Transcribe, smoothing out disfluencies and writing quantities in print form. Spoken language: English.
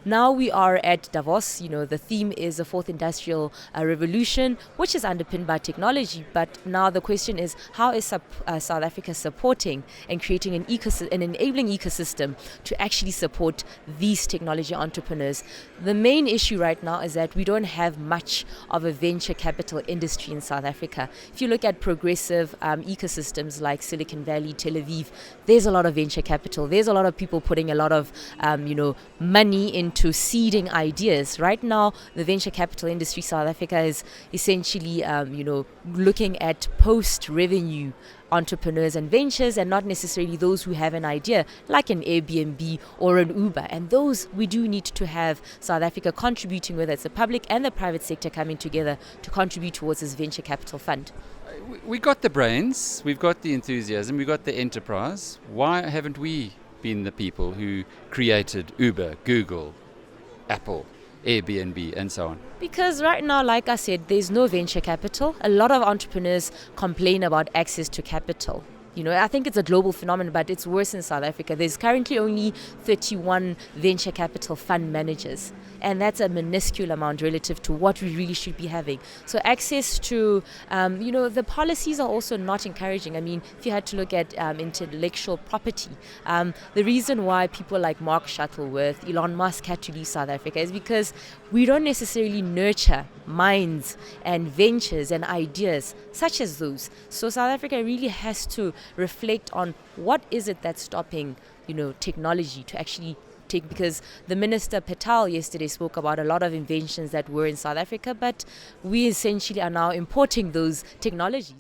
Now we are at Davos. The theme is the fourth industrial revolution, which is underpinned by technology. But now the question is, how is South Africa supporting and creating an enabling ecosystem to actually support these technology entrepreneurs? The main issue right now is that we don't have much of a venture capital industry in South Africa. If you look at progressive ecosystems like Silicon Valley, Tel Aviv, there's a lot of venture capital. There's a lot of people putting a lot of money into seeding ideas. Right now, the venture capital industry, South Africa, is essentially, looking at post-revenue entrepreneurs and ventures, and not necessarily those who have an idea, like an Airbnb or an Uber. And those we do need to have South Africa contributing, whether it's the public and the private sector coming together to contribute towards this venture capital fund. We got the brains, we've got the enthusiasm, we've got the enterprise. Why haven't we been the people who created Uber, Google, Apple, Airbnb, and so on? Because right now, like I said, there's no venture capital. A lot of entrepreneurs complain about access to capital. I think it's a global phenomenon, but it's worse in South Africa. There's currently only 31 venture capital fund managers, and that's a minuscule amount relative to what we really should be having. So access to, the policies are also not encouraging. I mean, if you had to look at intellectual property, the reason why people like Mark Shuttleworth, Elon Musk had to leave South Africa is because we don't necessarily nurture minds and ventures and ideas such as those. So South Africa really has to reflect on what is it that's stopping, technology to actually take, because the Minister Patel yesterday spoke about a lot of inventions that were in South Africa, but we essentially are now importing those technologies.